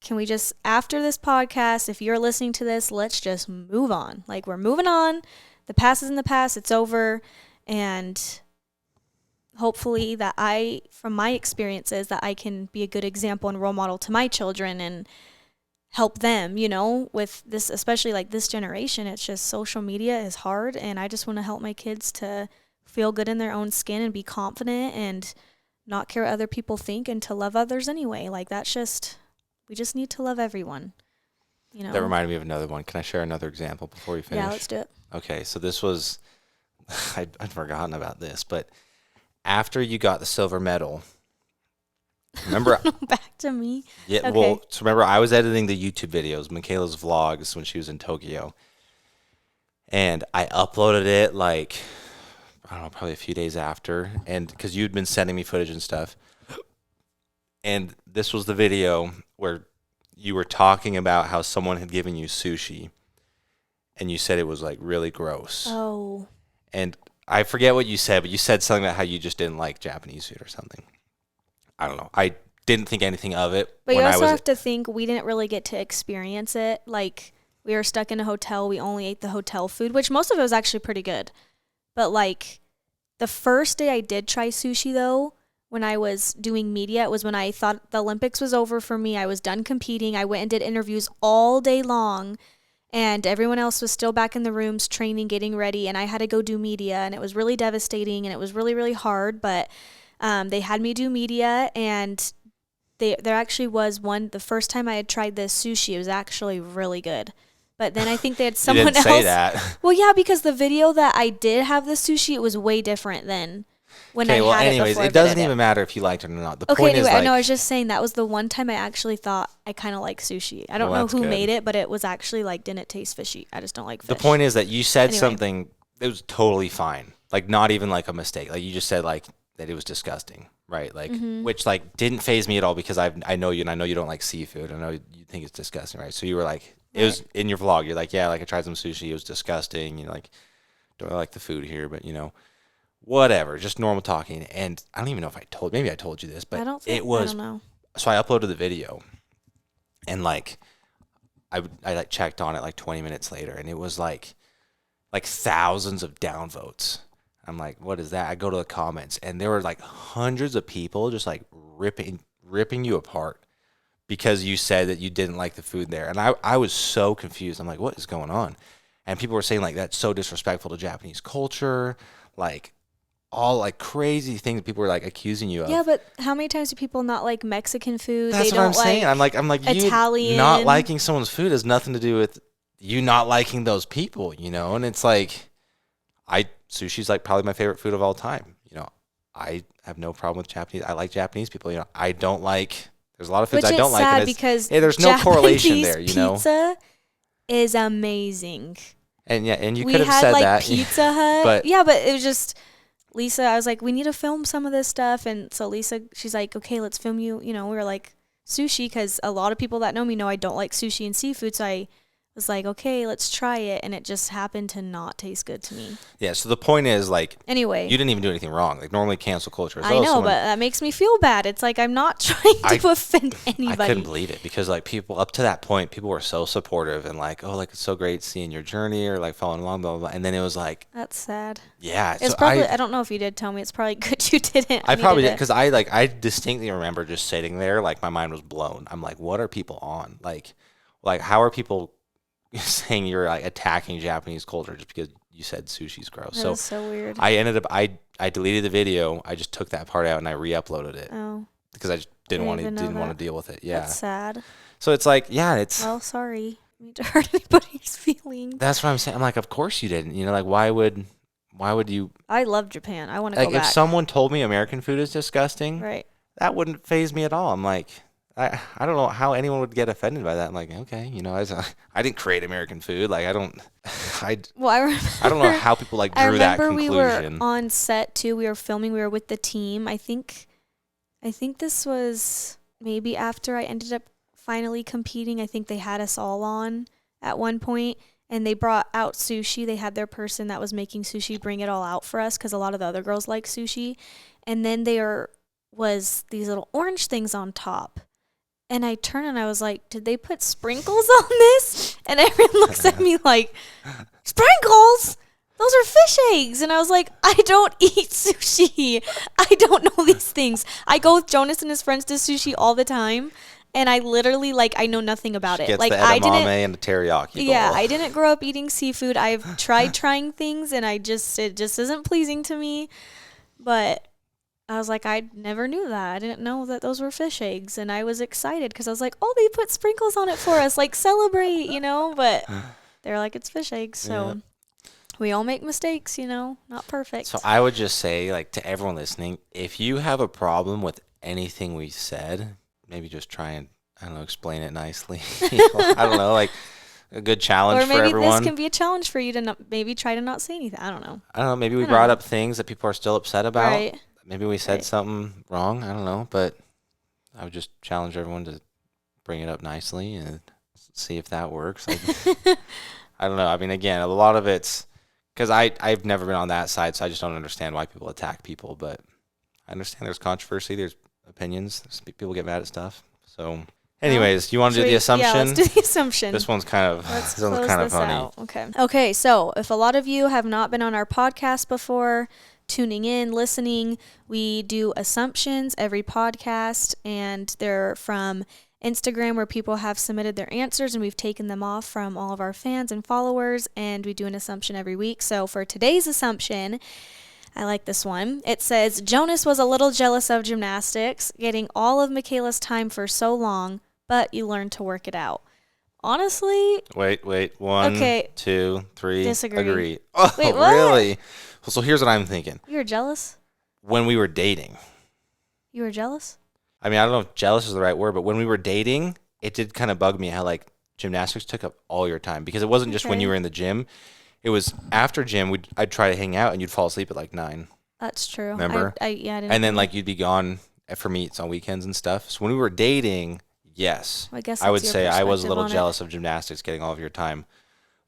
can we just after this podcast, if you're listening to this, let's just move on. Like we're moving on. The past is in the past. It's over. And hopefully that from my experiences, that I can be a good example and role model to my children and help them, with this, especially like this generation. It's just social media is hard. And I just want to help my kids to feel good in their own skin and be confident and not care what other people think and to love others anyway. Like we just need to love everyone. That reminded me of another one. Can I share another example before we finish? Yeah, let's do it. Okay, so this was, I'd forgotten about this, but after you got the silver medal, remember? Back to me? Yeah, okay. Well, so remember I was editing the YouTube videos, Mykayla's vlogs when she was in Tokyo, and I uploaded it like, I don't know, probably a few days after, and because you'd been sending me footage and stuff, and this was the video where you were talking about how someone had given you sushi. And you said it was like really gross. Oh. And I forget what you said, but you said something about how you just didn't like Japanese food or something. I don't know. I didn't think anything of it. But you also have to think we didn't really get to experience it. Like we were stuck in a hotel. We only ate the hotel food, which most of it was actually pretty good. But like The first day I did try sushi, though, when I was doing media, it was when I thought the Olympics was over for me. I was done competing. I went and did interviews all day long, and everyone else was still back in the rooms training, getting ready, and I had to go do media, and it was really devastating, and it was really, really hard, but they had me do media, and there actually was the first time I had tried this sushi, it was actually really good. But then I think they had someone else. You didn't say that. Well, yeah, because the video that I did have the sushi, it was way different than when I had it before. It doesn't even matter if you liked it or not. The point anyway, is, like, I know, I was just saying that was the one time I actually thought I kind of like sushi. I don't know who made it, but it was actually like didn't taste fishy. I just don't like fish. The point is that you said something that was totally fine, like not even like a mistake. Like you just said like that it was disgusting, right? Like which like didn't faze me at all because I know you and I know you don't like seafood. I know you think it's disgusting, right? So you were like. It was in your vlog. You're like, yeah, like I tried some sushi. It was disgusting. You know, like, don't really like the food here, but you know, whatever. Just normal talking. And I don't even know if maybe I told you this, but it was. I don't know. So I uploaded the video, and like, I like checked on it like 20 minutes later, and it was like thousands of downvotes. I'm like, what is that? I go to the comments, and there were like hundreds of people just like ripping you apart. Because you said that you didn't like the food there. And I was so confused. I'm like, what is going on? And people were saying, like, that's so disrespectful to Japanese culture. Like, all, like, crazy things people were, like, accusing you of. Yeah, but how many times do people not like Mexican food? That's what I'm saying. I'm like, Italian. You not liking someone's food has nothing to do with you not liking those people, you know? And it's like, sushi's, like, probably my favorite food of all time. You know, I have no problem with Japanese. I like Japanese people. You know, I don't like... There's a lot of foods I don't like. Sad because there's no correlation there, you know. Pizza is amazing. And yeah, and you could have said like, that. Pizza Hut. But it was just Lisa. I was like, we need to film some of this stuff, and so Lisa, she's like, okay, let's film you. You know, we were like sushi because a lot of people that know me know I don't like sushi and seafood, so I was like, okay, let's try it, and it just happened to not taste good to me. Yeah, so the point is, like, anyway, you didn't even do anything wrong. Like, normally cancel culture is I know, but that makes me feel bad. It's like I'm not trying to offend anybody. I couldn't believe it because, like, people up to that point, people were so supportive and like, oh, like, it's so great seeing your journey or like following along, blah, blah, blah. And then it was like, that's sad. Yeah. It's probably, I don't know if you did tell me, it's probably good you didn't. I probably did because I distinctly remember just sitting there, like, my mind was blown. I'm like, what are people on? Like how are people saying you're like attacking Japanese culture just because you said sushi's gross? That is so weird. I ended up I deleted the video. I just took that part out and I re-uploaded it. Oh. Because I just didn't want to deal with it. Yeah. That's sad. So it's like, yeah, it's. Well, sorry. I don't mean to hurt anybody's feelings. That's what I'm saying. I'm like, of course you didn't. You know, like why would you? I love Japan. I want to go back. If someone told me American food is disgusting, right, that wouldn't faze me at all. I'm like. I don't know how anyone would get offended by that. I'm like, okay, you know, I didn't create American food. Like, I don't know how people like drew that conclusion. We were on set too. We were filming. We were with the team. I think this was maybe after I ended up finally competing. I think they had us all on at one point, and they brought out sushi. They had their person that was making sushi bring it all out for us because a lot of the other girls like sushi. And then there was these little orange things on top. And I turned and I was like, did they put sprinkles on this? And everyone looks at me like, sprinkles? Those are fish eggs. And I was like, I don't eat sushi. I don't know these things. I go with Jonas and his friends to sushi all the time. And I literally, like, I know nothing about it. Like, the edamame and the teriyaki bowl. Yeah, I didn't grow up eating seafood. I've tried trying things, and it just isn't pleasing to me. But I was like, I never knew that. I didn't know that those were fish eggs. And I was excited because I was like, oh, they put sprinkles on it for us. Like, celebrate, you know. But they're like, it's fish eggs. So we all make mistakes, you know. Not perfect. So I would just say, like, to everyone listening, if you have a problem with anything we said, maybe just try and, I don't know, explain it nicely. I don't know, like a good challenge for everyone. Or maybe this can be a challenge for you to maybe try to not say anything. I don't know. Maybe we brought up things that people are still upset about. Right. Maybe we said something wrong. I don't know. But I would just challenge everyone to bring it up nicely and see if that works. I don't know. I mean, again, a lot of it's because I've never been on that side, so I just don't understand why people attack people. But I understand there's controversy. There's opinions. People get mad at stuff. So, anyways, you want to do the assumption? Yeah, let's do the assumption. This one's kind of funny. Okay, so if a lot of you have not been on our podcast before, tuning in, listening. We do assumptions every podcast, and they're from Instagram where people have submitted their answers, and we've taken them off from all of our fans and followers, and we do an assumption every week. So for today's assumption, I like this one. It says, Jonas was a little jealous of gymnastics, getting all of Mykayla's time for so long, but you learned to work it out. Honestly... Wait. 1, 2, 3. Disagree. Agree. Oh, Wait, what? Really? So here's what I'm thinking. You were jealous? When we were dating. You were jealous? I mean, I don't know if jealous is the right word, but when we were dating, it did kind of bug me how, like, gymnastics took up all your time. Because it wasn't just when you were in the gym. It was after gym, I'd try to hang out, and you'd fall asleep at, like, 9. That's true. Remember? I didn't and then, know. like, you'd be gone for meets on weekends and stuff. So when we were dating, yes. Well, I guess I would that's say your I was a perspective little on it. jealous of gymnastics getting all of your time.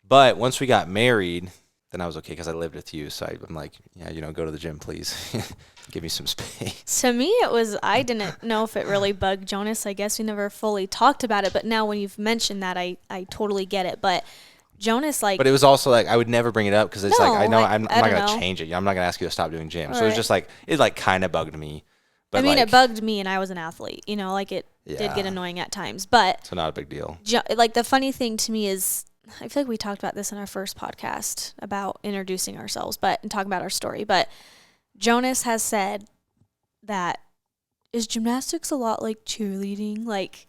But once we got married, then I was okay because I lived with you. So I'm like, yeah, go to the gym, please. Give me some space. To me, I didn't know if it really bugged Jonas. I guess we never fully talked about it. But now when you've mentioned that, I totally get it. But Jonas, like... But it was also like, I would never bring it up because it's No, like, I know like, I'm I not don't going to know. change it. I'm not going to ask you to stop doing gym. So it was Right. just like, it like kind of bugged me. But I mean, like, it bugged me, and I was an athlete. Like, it did Yeah. get annoying at times. But, so not a big deal. like, the funny thing to me is... I feel like we talked about this in our first podcast about introducing ourselves and talking about our story. But Jonas has said that, is gymnastics a lot like cheerleading? Like,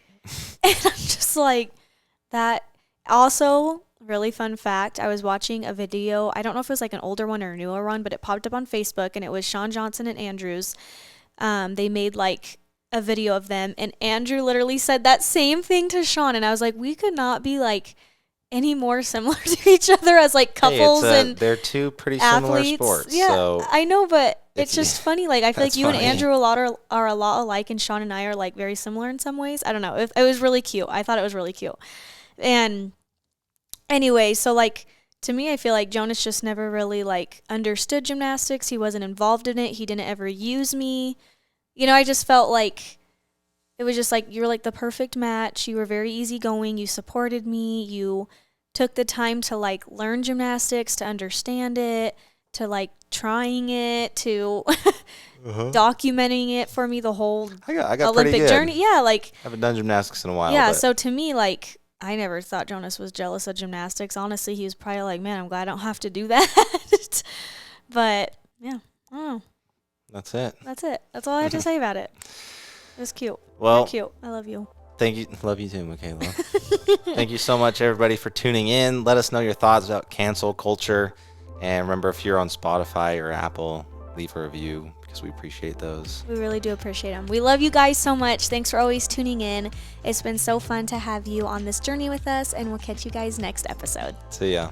and I'm just like, that. Also, really fun fact, I was watching a video. I don't know if it was like an older one or a newer one, but it popped up on Facebook, and it was Shawn Johnson and Andrews. They made like a video of them, and Andrew literally said that same thing to Shawn. And I was like, we could not be like any more similar to each other as like couples and they're two pretty athletes. similar sports. Yeah, So I know, but it's it's- just funny. Like, I feel like That's you and funny. Andrew are a lot alike, and Shawn and I are like very similar in some ways. I don't know. It was really cute. I thought it was really cute. And anyway, so like, to me, I feel like Jonas just never really like understood gymnastics. He wasn't involved in it. He didn't ever use me. I just felt like it was just like, you were like the perfect match. You were very easygoing. You supported me. You took the time to like learn gymnastics, to understand it, to like trying it, to documenting it for me, the whole I got pretty Olympic good. journey. Yeah, like, I haven't done gymnastics in a while. yeah. but So to me, like, I never thought Jonas was jealous of gymnastics. Honestly, he was probably like, man, I'm glad I don't have to do that. But yeah, I don't know. that's it. That's it. That's all I have to say about it. It was cute. Well, You're cute. I love you. thank you. Love you too, Mykayla. Thank you so much, everybody, for tuning in. Let us know your thoughts about cancel culture. And remember, if you're on Spotify or Apple, leave a review because we appreciate those. We really do appreciate them. We love you guys so much. Thanks for always tuning in. It's been so fun to have you on this journey with us, and we'll catch you guys next episode. See ya.